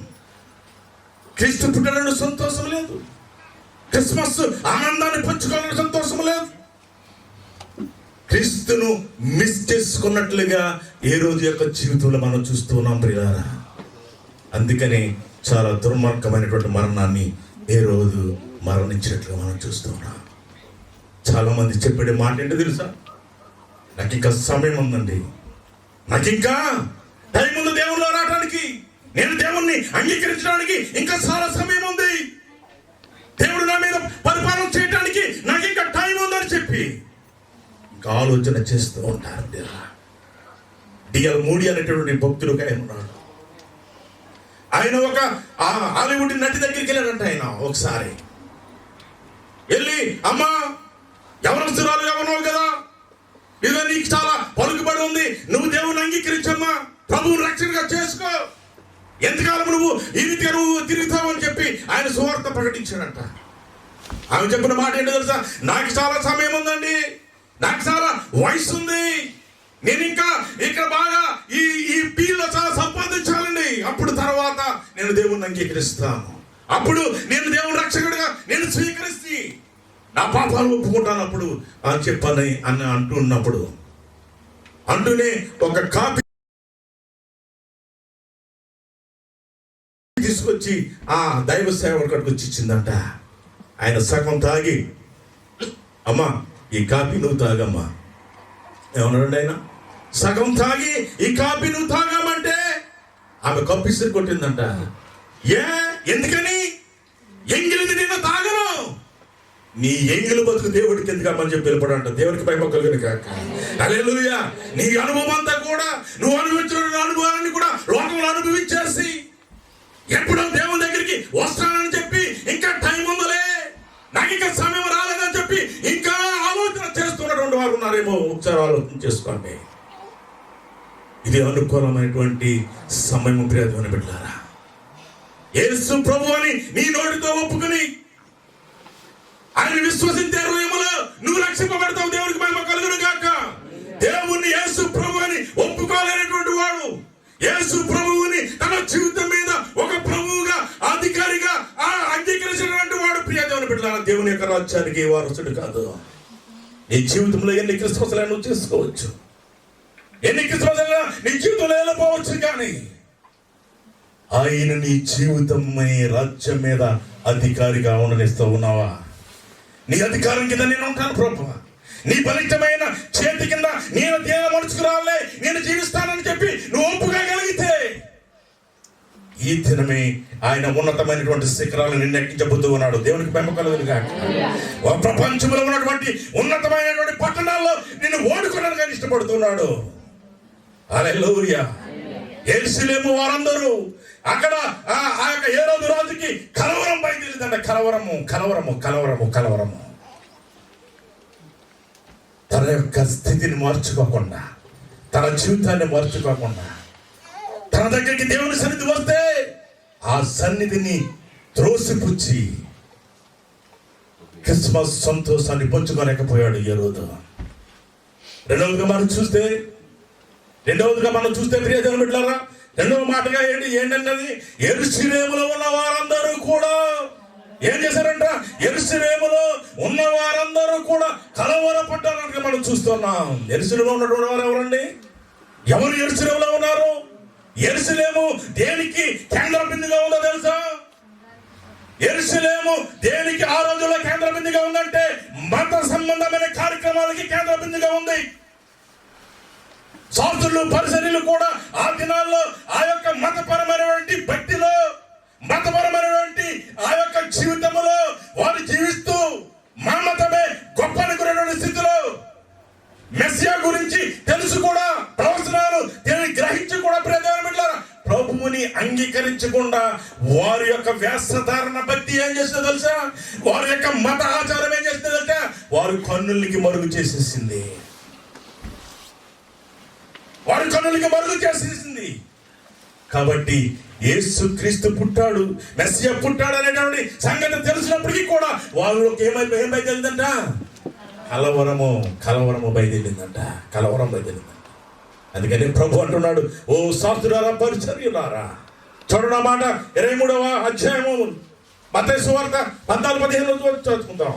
క్రీస్తు పుట్టిన సంతోషం లేదు. క్రిస్మస్ ఆనందాన్ని పంచుకోవాలని సంతోషం లేదు. క్రీస్తును మిస్ చేసుకున్నట్లుగా ఏ రోజు యొక్క జీవితంలో మనం చూస్తూ ఉన్నాం ప్రియులారా. అందుకని చాలా దుర్మార్గమైనటువంటి మరణాన్ని ఏ రోజు మరణించినట్లుగా మనం చూస్తూ ఉన్నాం. చాలా మంది చెప్పే మాట ఏంటో తెలుసా? నాకు ఇంకా సమయం ఉందండి, నాకు ఇంకా టైం ఉంది దేవుళ్ళు రావడానికి, నేను దేవుణ్ణి అంగీకరించడానికి ఇంకా చాలా సమయం ఉంది, దేవుడు నా మీద పరిపాలన చేయడానికి నాకు ఇంకా టైం ఉందని చెప్పి ఇంకా ఆలోచన చేస్తూ ఉంటారు. డిఎల్ మూడీ అనేటువంటి భక్తుడు ఆయన ఉన్నాడు. ఆయన ఒక హాలీవుడ్ నటి దగ్గరికి వెళ్ళాడంట. ఆయన ఒకసారి వెళ్ళి, అమ్మా యవనస్తురాలుగా ఉన్నావు కదా, ఇదిగో నీకు చాలా పలుకుబడి ఉంది, నువ్వు దేవుని అంగీకరించమ్మా, ప్రభువుని రక్షణగా చేసుకో, ఎంతకాలం నువ్వు ఈ రీతిగా నువ్వు తిరుగుతావు అని చెప్పి ఆయన సువార్త ప్రకటించాడంట. ఆమె చెప్పిన మాట ఏంటో తెలుసా? నాకు చాలా సమయం ఉందండి, నాకు చాలా వయసు ఉంది, నేను ఇంకా ఇక్కడ బాగా ఈ పీలో చాలా సంపాదించాలండి, అప్పుడు తర్వాత నేను దేవుణ్ణి అంగీకరిస్తాను, అప్పుడు నేను దేవుని రక్షకుడిగా నేను స్వీకరిస్తే నా పాపాలు ఒప్పుకుంటాను అప్పుడు అని చెప్పని అని అంటున్నప్పుడు అంటూనే ఒక కాపీ తీసుకొచ్చి ఆ దైవ సేవకుడికి వచ్చి ఇచ్చిందంట. ఆయన సగం తాగి, అమ్మా ఈ కాపీ నువ్వు తాగమ్మా, ఏమన్నాడు ఆయన? సగం తాగి ఈ కాపీ నువ్వు తాగామంటే ఆమె కప్పిసి కొట్టిందంట. ఎందుకని? ఎంగిలిది నిన్ను తాగను, నీ ఎంగిలి బతుకు దేవుడికి ఎందుకమ్మని చెప్పి వెళ్ళిపోడంట. దేవుడికి మహిమ కలుగును గాక. హల్లెలూయా. నీ అనుభవం అంతా కూడా నువ్వు అనుభవించిన అనుభవాన్ని కూడా లోకంలో అనుభవించేసి ఎప్పుడో దేవుని దగ్గరికి వస్తానని చెప్పి ఇంకా టైం ఉందలే, నాకు ఇంకా సమయం రాలేదని చెప్పి ఇంకా ఆలోచన చేస్తున్నటువంటి వారు ఉన్నారేమో. ఒకసారి ఆలోచన చేసుకోండి. ఇది అనుకూలమైనటువంటి సమయం. ప్రియమైన బిడ్డలారా, యేసు ప్రభు అని నీ నోటితో ఒప్పుకుని ఆయన విశ్వసించే హృదయములో నువ్వు రక్షింపబడతావు. దేవునికి మహిమ కలుగును గాక. దేవుణ్ణి యేసు ప్రభు అని ఒప్పుకోలేనటువంటి వాడు, యేసు ప్రభువుని తన జీవితం మీద ఒక ప్రభువుగా అధికారిగా అంగీకరించినటువంటి వాడు ప్రియ దేవుని బిడ్డలారా, దేవుని యొక్క రాజ్యానికి వారసుడు కాదు. నీ జీవితంలో ఎన్ని క్రిస్మస్లు నువ్వు చేసుకోవచ్చు, ఎన్ని క్రిస్మస్లు నీ జీవితంలో వెళ్ళిపోవచ్చు, కానీ ఆయన నీ జీవితం రాజ్యం మీద అధికారిగా ఉండనిస్తూ ఉన్నావా? నీ అధికారం కింద నేను ఉంటాను ప్రభు, నీ బలిష్టమైన చేతి కింద నేను దేవ మనుచుకు రాలే, నేను జీవిస్తానని చెప్పి నువ్వు ఒప్పుకోగలిగితే ఈ దినమే ఆయన ఉన్నతమైనటువంటి శిఖరాలను నిన్ను ఎక్కించబోతూ ఉన్నాడు. దేవునికి మహిమ కలుగును గాక. ప్రపంచంలో ఉన్నటువంటి ఉన్నతమైనటువంటి పట్టణాల్లో నిన్ను ఓడుకోవడానికి ఇష్టపడుతున్నాడు. హల్లెలూయా. యెరూషలేము వారందరూ అక్కడ ఆ యొక్క హేరోదు రాజుకి కలవరం బయలుదేరిందంట. కలవరము కలవరము కలవరము కలవరము. తన యొక్క స్థితిని మార్చుకోకుండా, తన జీవితాన్ని మార్చుకోకుండా, తన దగ్గరికి దేవుని సన్నిధి వస్తే ఆ సన్నిధిని త్రోసిపుచ్చి క్రిస్మస్ సంతోషాన్ని పంచుకోలేకపోయాడు ఈ రోజు. రెండవదిగా మనం చూస్తే ప్రియ దేవుని బిడ్డలారా, రెండవ మాటగా ఏంటన్నది? యెరూషలేములో ఉన్న వారందరూ కూడా ఏం చేశారంట? యెరూషలేములో ఉన్న వారందరూ కూడా కలవరపడ్డారని మనం చూస్తున్నాం. యెరూషలేములో ఉన్నటువంటి వారు ఎవరండి? ఎవరు యెరూషలేములో ఉన్నారు? యెరూషలేము దేనికి కేంద్ర బిందుగా ఉందో తెలుసా? యెరూషలేము దేనికి ఆ రోజుల్లో కేంద్ర బిందుగా ఉందంటే మత సంబంధమైన కార్యక్రమాలకి కేంద్ర బిందుగా ఉంది. శాస్త్రులు పరిసరులు కూడా ఆ దినాల్లో ఆ యొక్క మతపరమైనటువంటి భక్తిలో, మతపరమైనటువంటి ఆ యొక్క జీవితంలో వారు జీవిస్తూ మా మతమే గొప్ప అనుకునేటువంటి స్థితిలో మెస్సియా గురించి తెలుసు కూడా, ప్రవచనాలు గ్రహించి కూడా ప్రభువుని అంగీకరించకుండా వారి యొక్క వేషధారణ భక్తి ఏం చేస్తుందో తెలుసా? వారి యొక్క మత ఆచారం ఏం చేస్తుందో తెలుసా? వారి కన్నులకి మరుగు చేసేసింది. వారి కన్నులకి మరుగు చేసేసింది. కాబట్టి యేసుక్రీస్తు పుట్టాడు, మెస్సియా పుట్టాడు అనేటువంటి సంగతి తెలిసినప్పటికీ కూడా వాళ్ళకి ఏం బయలుదేరిందంట? కలవరము బయలుదేరిందంట. కలవరం బయలుదేరిందంట. అందుకని ప్రభు అంటున్నాడు, ఓ శాస్త్రులారా, పరిచర్యులారా, చూడండి మాట 23వ అధ్యాయము మత్తయి సువార్త 14-15 చదువుకుందాం.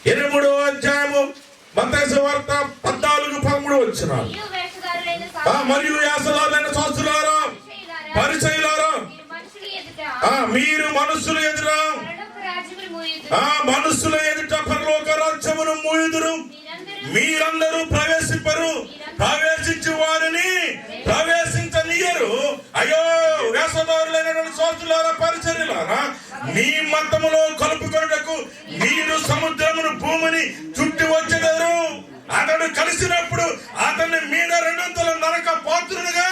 23వ అధ్యాయము మత్తయి సువార్త 14-13 వచనాలు. మరియు యాజకులైన శాస్త్రులారా, పరిచయులారా, మీరు మనుషుల ఎదుట పరలోక రాజ్యమును మూయుదురు, మీరందరూ ప్రవేశింపరు, ప్రవేశించే వారిని ప్రవేశించనీయరు. అయ్యో వేషధారులైనటువంటి శాస్త్రులారా, పరిచర్యులారా, మీ మతములో కలుపుకొనుటకు మీరు సముద్రమును భూమిని చుట్టి వచ్చెదరు. అతడు కలిసినప్పుడు అతని మీద 200 నరక పాత్రులుగా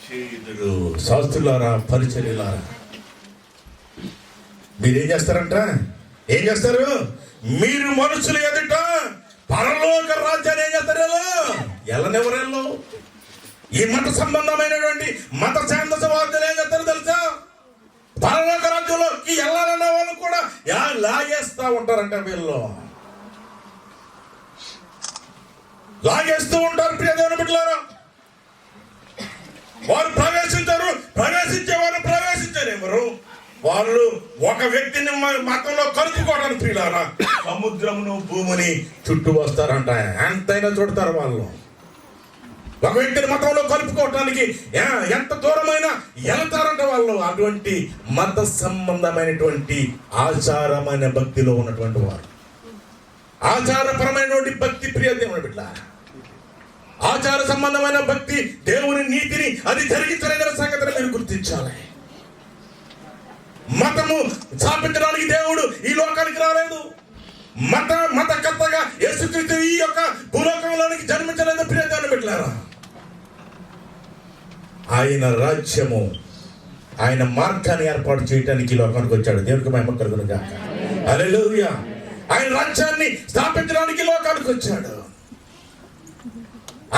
చేయుదురు. శాస్త్రులారా, పరిచర్యులారా, మీరేం చేస్తారంట? ఏం చేస్తారు? మీరు మనుషులు ఎదుట పరలోక రాజ్యాన్ని ఏం చేస్తారు? ఎల్లనెవరెల్లో ఈ మత సంబంధమైనటువంటి మత ఛాందసవాదులు ఏం చేస్తారు తెలుసా? పరలోక రాజ్యంలోకి వెళ్ళాలన్న వాళ్ళు కూడా లాగేస్తా ఉంటారంట. వీళ్ళు లాగేస్తూ ఉంటారు. ప్రియ దేవుని బిడ్డలారా, వారు ప్రవేశించారు. ప్రవేశించేవారు ప్రవేశించారు. వాళ్ళు ఒక వ్యక్తిని మతంలో కలుపుకోవడానికి ప్రియులారా సముద్రమును భూమిని చుట్టూ వస్తారంట. ఎంతైనా చూడతారు వాళ్ళు. ఒక వ్యక్తిని మతంలో కలుపుకోవటానికి ఎంత దూరమైనా వెళ్తారంట వాళ్ళు. అటువంటి మత సంబంధమైనటువంటి ఆచారమైన భక్తిలో ఉన్నటువంటి వారు, ఆచారపరమైనటువంటి భక్తి, ప్రియ దేవుని బిడ్డలారా, ఆచార సంబంధమైన భక్తి, దేవుని నీతిని అది జరిగించలేదన్న సంగతిని మీరు గుర్తించాలి. మతము స్థాపించడానికి దేవుడు ఈ లోకానికి రాలేదు. మతకర్తగా యేసుక్రీస్తు ఈ యొక్క భూలోకంలోనికి జన్మించలేదు. ప్రియ దేవుని బిడ్డలారా, ఆయన రాజ్యము, ఆయన మార్గాన్ని ఏర్పాటు చేయడానికి ఈ లోకానికి వచ్చాడు. దేవునికి మహిమ కలుగును గాక. హల్లెలూయా. ఆయన రాజ్యాన్ని స్థాపించడానికి లోకానికి వచ్చాడు.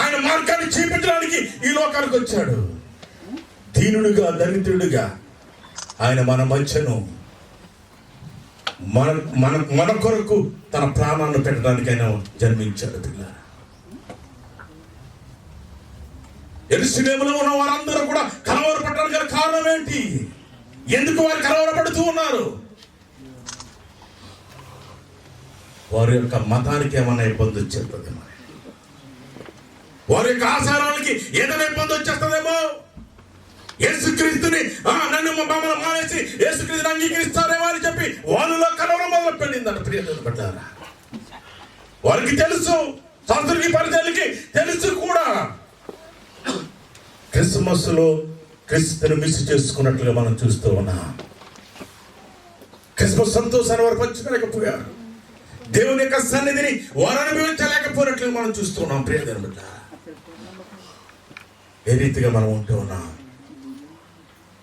ఆయన మార్గాన్ని చూపించడానికి ఈ లోకానికి వచ్చాడు. దీనుడుగా, దరిద్రుడుగా ఆయన మన మధ్యను మన కొరకు తన ప్రాణాన్ని పెట్టడానికి ఆయన జన్మించాడు. పిల్లలు, యెరూషలేములో ఉన్న వారందరూ కూడా కలవరపడడానికి గల కారణం ఏంటి? ఎందుకు వారు కలవరపడుతూ ఉన్నారు? వారి యొక్క మతానికి ఏమైనా ఇబ్బంది వచ్చేస్తుందేమో, వారి యొక్క ఆచారాలకి ఏదైనా ఇబ్బంది వచ్చేస్తుందేమో. యేసుక్రీస్తుని నన్ను మమ్మల్ని మానేసి యేసుక్రీస్తుని అంగీకరిస్తారేమో అని చెప్పి వాళ్ళలో కలవరం మొదలు పెట్టిందంట. ప్రియతను పెట్టారా, వారికి తెలుసు, శాస్త్రులకి పరిచయాలకి తెలుసు కూడా. క్రిస్మస్ లో క్రీస్తుని మిస్ చేసుకున్నట్లుగా మనం చూస్తూ ఉన్నాం. క్రిస్మస్ సంతోషాన్ని వారు పంచుకోలేకపోయారు. దేవుని యొక్క సన్నిధిని వారు అనుభవించలేకపోయినట్లుగా మనం చూస్తున్నాం. ప్రియతను బిడ్డ, ఏ రీతిగా మనం ఉంటూ ఉన్నాం,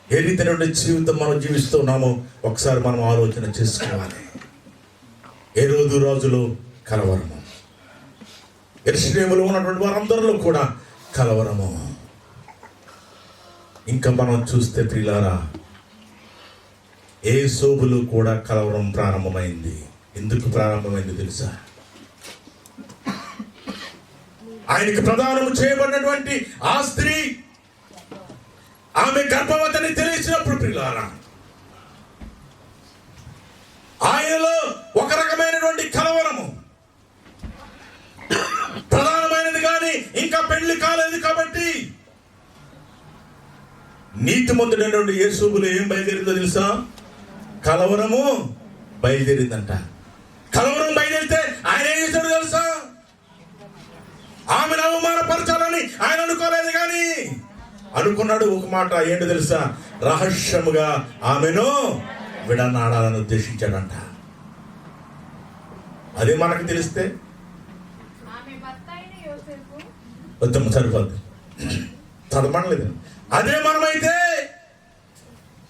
ఏ రీతిన జీవితం మనం జీవిస్తూ ఉన్నామో ఒకసారి మనం ఆలోచన చేసుకోవాలి. ఏ రోజులో కలవరము, యెరూషలేములో ఉన్నటువంటి వారందరిలో కూడా కలవరము. ఇంకా మనం చూస్తే ప్రియులారా, ఏ సోబులు కూడా కలవరం ప్రారంభమైంది. ఎందుకు ప్రారంభమైంది తెలుసా? ఆయనకి ప్రదానము చేయబడినటువంటి ఆ స్త్రీ, ఆమె గర్భవతిని తెలిసినప్పుడు ప్రియులారా, రాలేదు కాబట్టి నీతిమంతుడైనటువంటి యేసోబులో ఏం బయలుదేరిందో తెలుసా? కలవరము బయలుదేరిందంట. కలవరం బయలుదేరితే ఆయన ఏం చేశాడు తెలుసా? ఆమెను అవమానపరచాలని ఆయన అనుకోలేదు, కానీ అనుకున్నాడు ఒక మాట. ఏంటో తెలుసా? రహస్యముగా ఆమెను విడనాడాలని ఉద్దేశించాడంట. అదే మనకు తెలిస్తే ఉత్తమ సరిపోద్ది, చదవలేదు. అదే మనమైతే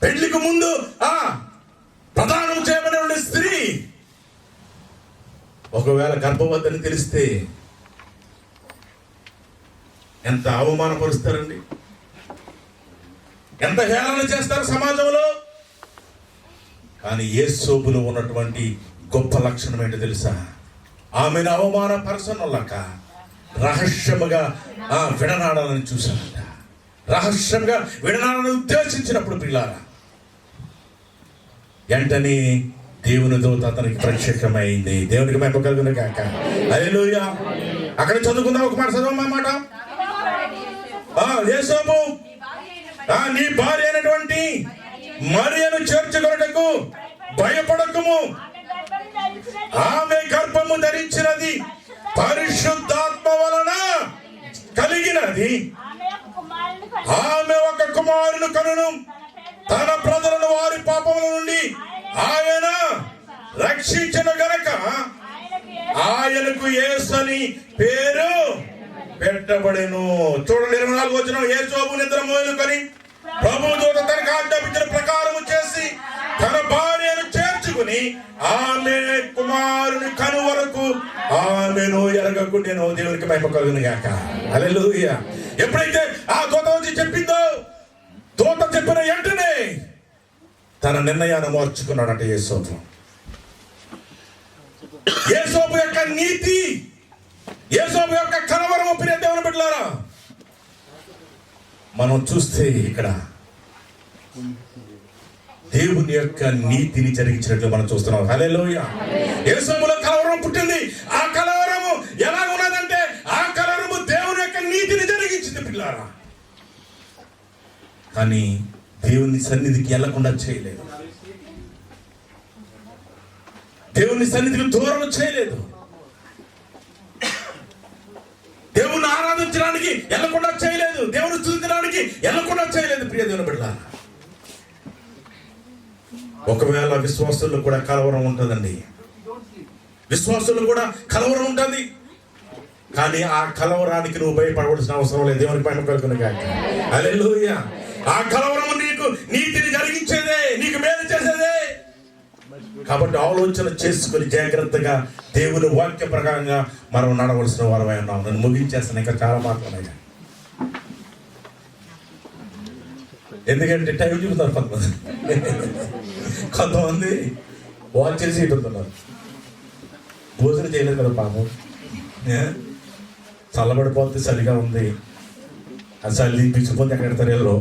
పెళ్లికి ముందు ప్రదానం చేయబడిన స్త్రీ ఒకవేళ గర్భవతిని తెలిస్తే ఎంత అవమానపరుస్తారండి, ఎంత హేళన చేస్తారు సమాజంలో. కానీ యేసోబులో ఉన్నటువంటి గొప్ప లక్షణం ఏంటో తెలుసా? ఆమెను అవమానపరచనొల్లక రహస్యముగా విడనాడాలని చూశానంట. రహస్యంగా విడనాడాలని ఉద్దేశించినప్పుడు పిల్లారా, వెంటనే దేవుని దూత అతనికి ప్రత్యక్షమైంది. దేవునికి మేము కలుగును కాక. హల్లెలూయా. అక్కడ చదువుకుందాం, ఒక మాట చదవమా మాట. యేసోబు నీ భార్య అయినటువంటి మరియను చేర్చుకొనుటకు భయపడకుము, ఆమె గర్భము ధరించినది పరిశుద్ధాత్మ వలన కలిగినది. ఆమె ఒక కుమారుని కనును, తన ప్రజలను వారి పాపముల నుండి ఆయన రక్షించిన గనక ఆయనకు యేసు అని పేరు పెట్టబడెను. చూడండి 24వ వచనం. యేసోబు నిద్ర మోలుకొని ప్రభువు దూత తనకు ఆజ్ఞాపించిన ప్రకారము చేసి తన భార్యను చేర్చుకుని ఆమె కుమారుని కను వరకు ఆమెను ఎరగకుండాను. దేవునికి మహిమ కలుగును గాక. హల్లెలూయా. ఎప్పుడైతే ఆ దూత వచ్చి చెప్పిందో, దూత చెప్పిన వెంటనే తన నిర్ణయాన్ని మార్చుకున్నాడట యేసోబు. యేసోబు యొక్క నీతి, యేసోబు యొక్క కలవరము ప్రియ దేవుని బిడ్డలారా, మనం చూస్తే ఇక్కడ దేవుని యొక్క నీతిని జరిగించినట్లు మనం చూస్తున్నాం. హల్లెలూయా. యేసోబులో కలవరం పుట్టింది. ఆ కలవరము ఎలా ఉన్నదంటే, ఆ కలవరము దేవుని యొక్క నీతిని జరిగించింది పిల్లారా. కానీ దేవుని సన్నిధికి వెళ్లకుండా చేయలేదు, దేవుని సన్నిధికి దూరం చేయలేదు, దేవుని ఆరాధించడానికి వెళ్లకుండా చేయలేదు, దేవుని స్తుతించడానికి వెళ్లకుండా చేయలేదు. ప్రియ దేవుని బిడ్డలారా, ఒకవేళ విశ్వాసుల్లో కూడా కలవరం ఉంటుందండి, విశ్వాసుల్లో కూడా కలవరం ఉంటుంది. కానీ ఆ కలవరానికి నువ్వు భయపడవలసిన అవసరం లేదు. దేవునికి మహిమ కలుగును గాక. హల్లెలూయా. ఆ కలవరం నీకు నీతిని జరిగించేదే, నీకు మేలు చేసేదే. కాబట్టి ఆలోచన చేసుకుని జాగ్రత్తగా దేవుని వాక్య ప్రకారంగా మనం నడవలసిన వారమై ఉన్నాం. నేను ముగించేస్తాను, ఇంకా చాలా మాట్లాడాలి, ఎందుకంటే టైం చూపుతారు కొంతమంది వాచ్ చేసి ఇటున్నారు. భోజనం చేయలేదు కదా పాపం, చల్లబడిపోతే చలిగా ఉంది, ఆ చలి బిగుసుకుంది ఎక్కడ పెడతారు ఇల్లు.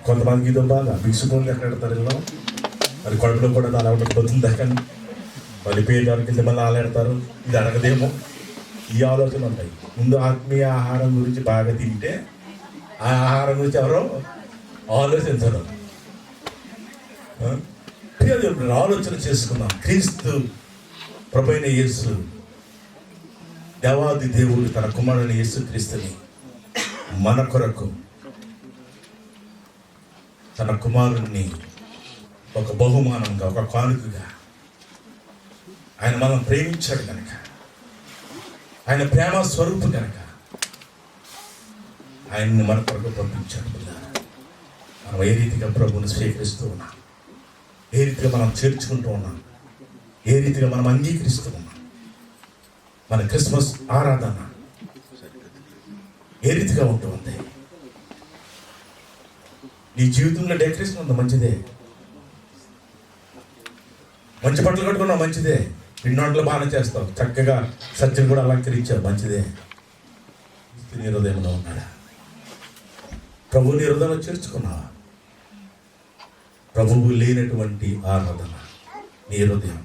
కొంతమందికి ఇదో బాగా బిగుసుకుంది ఎక్కడ పెడతారు ఇల్లు. మరి కడుపులో కూడా అలా పోతుంది దక్కని మళ్ళీ పేదవారికి వెళ్తే మళ్ళీ ఆలాడతారు. ఇది అడగదేమో, ఈ ఆలోచన ఉంటాయి. ముందు ఆత్మీయ ఆహారం గురించి బాగా తింటే ఆ ఆహారం గురించి ఎవరో ఆలోచించరు. ఆలోచన చేసుకున్నాం. క్రీస్తు ప్రభువైన యేసు, దేవాది దేవుడు తన కుమారుని యేసు క్రీస్తుని మన కొరకు తన కుమారుణ్ణి ఒక బహుమానంగా, ఒక కానుకగా ఆయన మనం ప్రేమించాడు కనుక, ఆయన ప్రేమ స్వరూపం కనుక ఆయన్ని మన కొరకు పంపించాడు. మనం ఏ రీతిగా ప్రభువుని స్వీకరిస్తూ ఉన్నాం, ఏ రీతిగా మనం చేర్చుకుంటూ ఉన్నాం, ఏ రీతిగా మనం అంగీకరిస్తూ ఉన్నాం, మన క్రిస్మస్ ఆరాధన ఏ రీతిగా ఉంటుంది. నీ జీవితంలో డెకరేషన్ ఉందా? మంచిదే. మంచి బట్టలు కట్టుకున్నావు? మంచిదే. పిన్నోట్లు బాగానే చేస్తావు, చక్కగా సత్యం కూడా అలంకరించావు, మంచిదే. నీ హృదయంలో ఉన్నాడా? ప్రభువు నీ హృదయంలో చేర్చుకున్నావా? ప్రభువు లేనటువంటి ఆరాధన నీ హృదయం.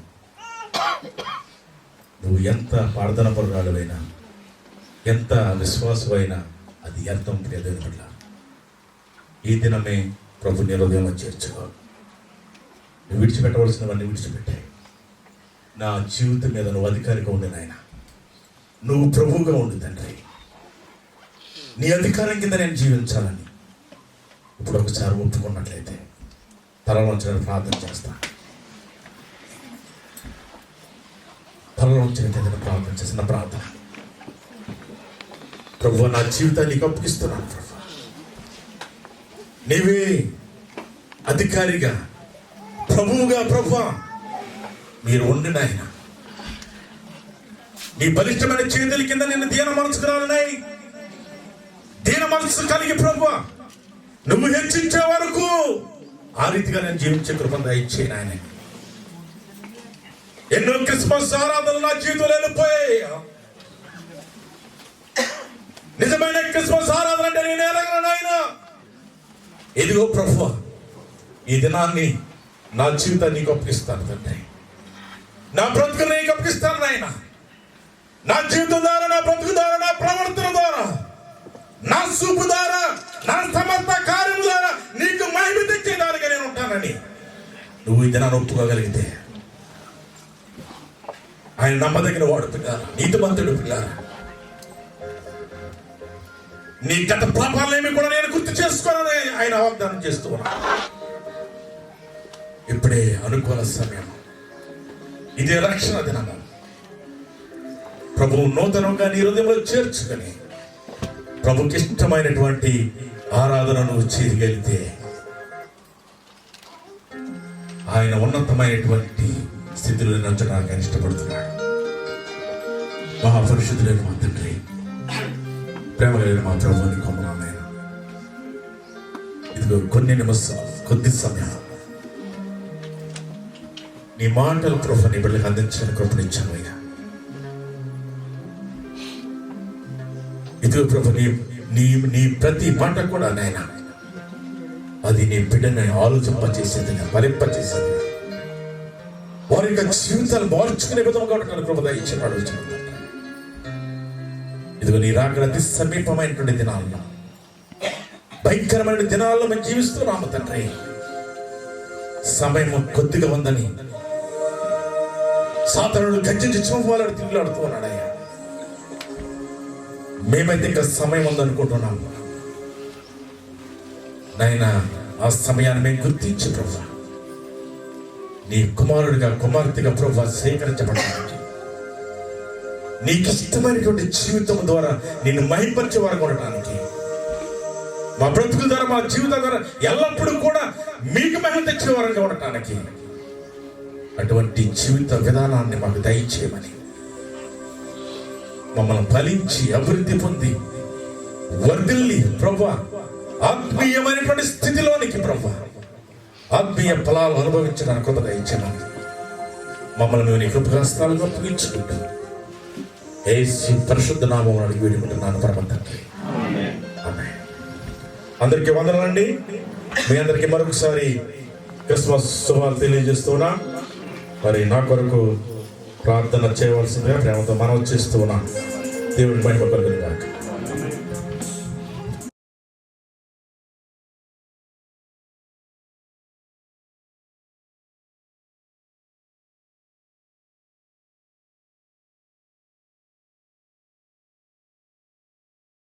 నువ్వు ఎంత ప్రార్థన పరురాలువైనా, ఎంత విశ్వాసమైనా అది అర్థం లేదు పట్ల ఈ దినమే ప్రభు నీ హృదయంలో చేర్చుకో. నువ్వు విడిచిపెట్టవలసినవన్నీ విడిచిపెట్టాయి. నా జీవితం మీద నువ్వు అధికారిగా ఉండి నాయన, నువ్వు ప్రభువుగా ఉండు తండ్రి. నీ అధికారం కింద నేను జీవించాలని ఇప్పుడు ఒకసారి ఒప్పుకున్నట్లయితే తలలోంచి ప్రార్థన చేస్తా. తలలోంచి ప్రార్థన చేసిన ప్రార్థన. ప్రభు, నా జీవితాన్ని నీకు అప్పగిస్తున్నాను ప్రభు. నీవే అధికారిగా ప్రభువుగా ప్రభు మీరు ఉండిన ఆయన. నీ బలిష్టమైన చేతుల కింద నిన్ను దీన మనసుకు రాలున్నాయి. దీన మనసు కలిగి ప్రభు నువ్వు హెచ్చించే వరకు ఆ రీతిగా నేను జీవించే కృపను దయచేయను ఆయన. ఎన్నో క్రిస్మస్ ఆరాధనలు నా జీవితంలో వెళ్ళిపోయాయి. నిజమైన క్రిస్మస్ ఆరాధన అంటే నేను ఎరగను ఆయన. ఇదిగో ప్రభువా, ఈ దినాన్ని నా జీవితాన్ని నీకు అప్పగిస్తాను తండ్రి. నా బ్రతుకుని నీకు అప్పగిస్తాను నాయన. నా జీవితం ద్వారా, నా బ్రతుకు ద్వారా, నా ప్రవర్తన ద్వారా, నా చూపు ద్వారా, నా సమస్త కార్యం ద్వారా నీకు మహిమ తెచ్చేదానిగా నేను ఉంటానని నువ్వు ఈ దినాన్ని ఒప్పుకోగలిగితే ఆయన నమ్మదగిన వాడు పిల్లారా, నీతిమంతుడు పిల్లారా. నీ గత పాపాలేమి కూడా నేను గుర్తు చేసుకోవాలని ఆయన వాగ్దానం చేస్తూ ఉన్నా. ఇప్పుడే అనుకూల సమయం. ఇదే రక్షణ దినము. ప్రభువు నూతనంగా నీ హృదయంలో చేర్చుకొని ప్రభుకి ఇష్టమైనటువంటి ఆరాధనను చేయగలిగితే ఆయన ఉన్నతమైనటువంటి స్థితిలో నచ్చడానికి ఆయన ఇష్టపడుతున్నాడు. మహాపరిశుద్ధులైన మా తండ్రి, ప్రేమ కలిగిన మా ప్రభువుని కొమ్మనాయన, ఇదిగో కొన్ని నిమిషాలు, కొద్ది సమయం నీ మాటలు ప్రభు నీ బిడ్డలకు అందించడానికి కృపణించాను అయ్యా. ఇదిగో ప్రభు నీ నీ ప్రతి మాట కూడా నాయన అది నీ బిడ్డని ఆలోచింపచేసేది, ఫలింపచేసేది, వారి యొక్క జీవితాలు మార్చుకునే విధంగా ఉంటాను ప్రభు దయచేసి అడుగుతున్నాను. ఇదిగో నీ రాకడ అతి సమీపమైనటువంటి దినాల్లో, భయంకరమైన దినాల్లో మేము జీవిస్తున్నాము తండ్రి. సమయం కొద్దిగా ఉందని సాతానుడు గర్జించి చూపాలని తిరుగులాడుతూ ఉన్నాడయ్యా. మేమైతే ఇంకా సమయం ఉందనుకుంటున్నాము నాయన. ఆ సమయాన్ని మేము గుర్తించి ప్రభు నీ కుమారుడిగా, కుమార్తెగా ప్రభు స్వీకరించబడడానికి, నీకు ఇష్టమైనటువంటి జీవితం ద్వారా నిన్ను మహింపరిచే వారు ఉండటానికి, మా బ్రతుకుల ద్వారా, మా జీవితం ద్వారా ఎల్లప్పుడూ కూడా మీకు మహిమ తెచ్చే వారంగా ఉండటానికి అటువంటి జీవిత విధానాన్ని మాకు దయచేయమని, మమ్మల్ని ఫలించి అభివృద్ధి పొంది వర్ధిల్లి ప్రభు ఆత్మీయమైనటువంటి స్థితిలోనికి ప్రభు ఆత్మీయ ఫలాలు అనుభవించడానికి కృప దయచేయమని మమ్మల్ని మేము నీ కృపహస్తాలుగా అప్పగించుకుంటూ యేసు పరిశుద్ధ నామమున అడిగి వేడుకుంటున్నాను పరమ తండ్రి. ఆమేన్. అందరికీ వందనాలండి. మీ అందరికీ మరొకసారి క్రిస్మస్ శుభాలు తెలియజేస్తున్నా. మరి నా కొరకు ప్రార్థన చేయవలసిందిగా ప్రేమతో మనం చేస్తూ ఉన్నాం. దేవుడి మహిమ కలుగును గాక.